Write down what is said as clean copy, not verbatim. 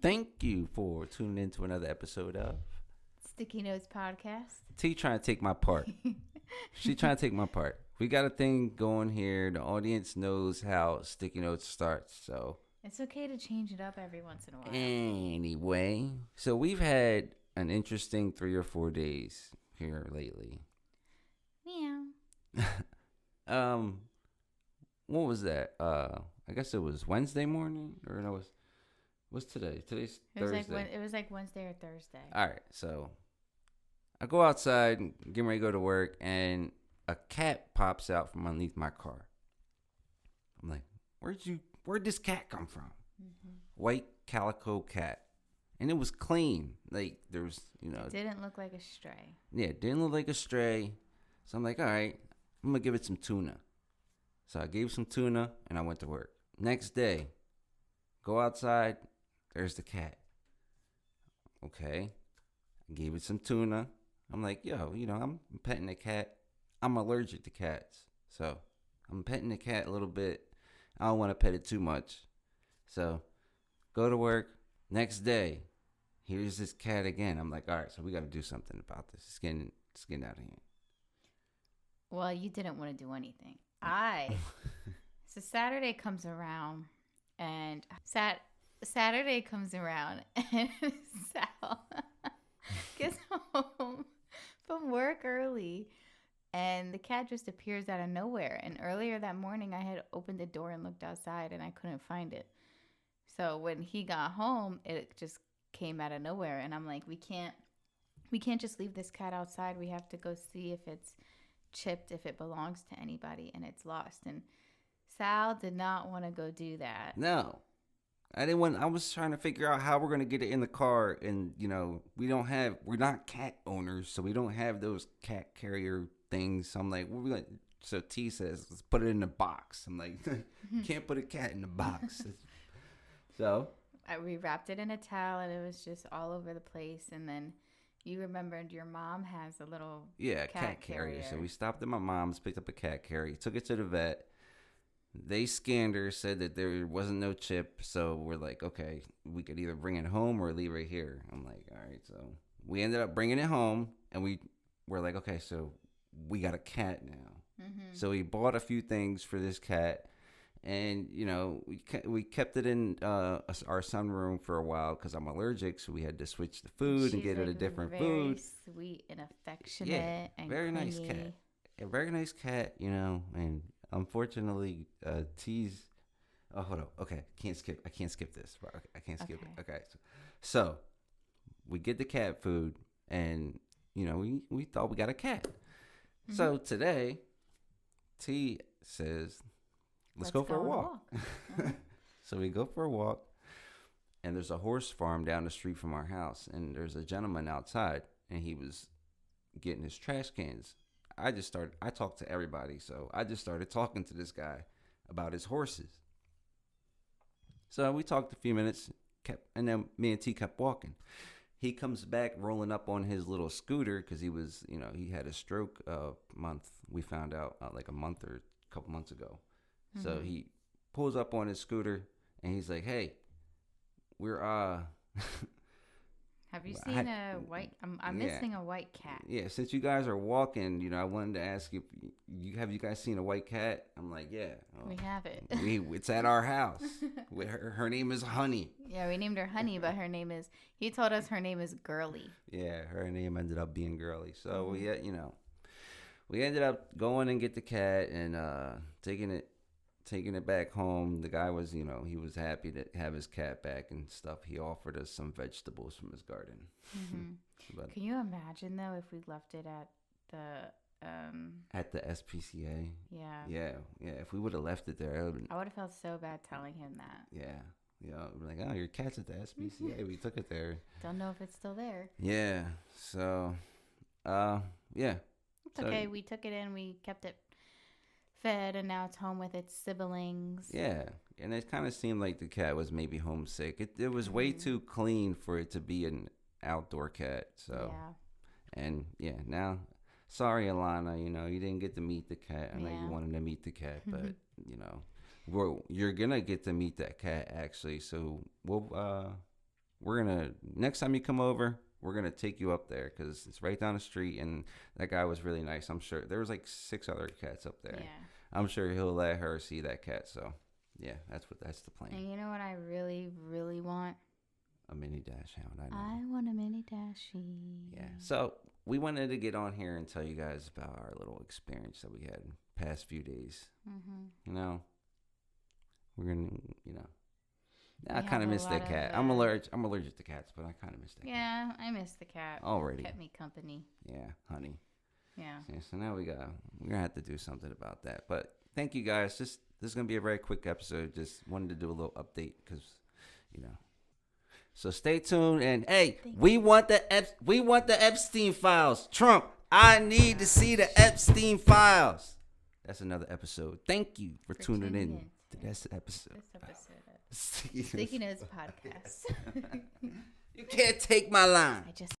Thank you for tuning in to another episode of Sticky Notes Podcast. T trying to take my part. She trying to take my part. We got a thing going here. The audience knows how Sticky Notes starts. So It's okay to change it up every once in a while. anyway, so we've had an interesting 3 or 4 days here lately. Meow. Um, what was that? I guess it was Wednesday morning, or no, what's today? Today's Thursday. It was like Wednesday or Thursday. All right, so I go outside, getting ready to go to work, and a cat pops out from underneath my car. I'm like, where'd this cat come from? Mm-hmm. White calico cat. And it was clean. Like, there was, It didn't look like a stray. Yeah, it didn't look like a stray. So I'm like, all right, I'm going to give it some tuna. So I gave some tuna, and I went to work. Next day, go outside, there's the cat. Okay. I gave it some tuna. I'm like, yo, I'm petting the cat. I'm allergic to cats. So I'm petting the cat a little bit. I don't want to pet it too much. So go to work. Next day, here's this cat again. I'm like, all right, so we got to do something about this. It's getting out of here. Well, you didn't want to do anything. So Saturday comes around, and Saturday comes around, and Sal gets home from work early, and the cat just appears out of nowhere. And earlier that morning, I had opened the door and looked outside, and I couldn't find it. So when he got home, it just came out of nowhere, and I'm like, we can't just leave this cat outside. We have to go see if it's chipped, if it belongs to anybody, and it's lost. And Sal did not want to go do that. No. I was trying to figure out how we're going to get it in the car, and we're not cat owners, so we don't have those cat carrier things. So I'm like, what are we going to, so T says, let's put it in a box. I'm like, can't put a cat in a box. So we wrapped it in a towel, and it was just all over the place. And then you remembered your mom has a little cat carrier. So we stopped at my mom's, picked up a cat carrier, took it to the vet. They scanned her, said that there wasn't no chip. So we're like, okay, we could either bring it home or leave it here. I'm like, all right. So we ended up bringing it home, and we're like, okay, so we got a cat now. Mm-hmm. So we bought a few things for this cat. And, we kept it in our sunroom for a while because I'm allergic. So we had to switch the food and get it a different food. Very sweet and affectionate and very clingy. nice cat. A very nice cat, and unfortunately, T's. Oh, hold on. Okay, I can't skip this. I can't skip it. Okay, so we get the cat food, and we thought we got a cat. Mm-hmm. So today, T says, let's go for a walk. So we go for a walk, and there's a horse farm down the street from our house, and there's a gentleman outside, and he was getting his trash cans. I talked to everybody, so I just started talking to this guy about his horses. So we talked a few minutes, and then me and T kept walking. He comes back rolling up on his little scooter because he was, he had a stroke month. We found out like a month or a couple months ago. Mm-hmm. So he pulls up on his scooter, and he's like, hey, we're Have you seen a white? I'm missing a white cat. Yeah, since you guys are walking, I wanted to ask you, have you guys seen a white cat? I'm like, yeah. We have it. It's at our house. Her name is Honey. Yeah, we named her Honey, but he told us her name is Girly. Yeah, her name ended up being Girly. So we ended up going and get the cat and taking it back home. The guy was, he was happy to have his cat back and stuff. He offered us some vegetables from his garden. Mm-hmm. But can you imagine, though, if we left it at the SPCA? Yeah. Yeah. If we would have left it there, I would have felt so bad telling him that. Yeah. We're like, oh, your cat's at the SPCA. We took it there. Don't know if it's still there. Yeah. So, yeah. It's okay. We took it in. We kept it fed, and now it's home with its siblings. Yeah, and it kind of seemed like the cat was maybe homesick. It was way too clean for it to be an outdoor cat. So, and now, sorry, Alana, you didn't get to meet the cat. I know you wanted to meet the cat, but you're gonna get to meet that cat actually. So we're gonna next time you come over, we're gonna take you up there because it's right down the street, and that guy was really nice. I'm sure there was like 6 other cats up there. Yeah. I'm sure he'll let her see that cat. So yeah, that's the plan. And you know what I really, really want? A mini dash hound. I know. I want a mini dashie. Yeah. So we wanted to get on here and tell you guys about our little experience that we had in the past few days. Mm-hmm. You know, we're gonna, you know, I We kind of have a miss that lot cat. of, I'm allergic to cats, but I kind of miss that cat. Yeah, I miss the cat. Already. Kept me company. Yeah, honey. Yeah. So now we're gonna have to do something about that. But thank you guys. This is gonna be a very quick episode. Just wanted to do a little update because, you know. So stay tuned, and hey, we want the Epstein files. Trump, I need to see the Epstein files. That's another episode. Thank you for tuning in to this episode. Sticky Notes podcast. You can't take my line. I just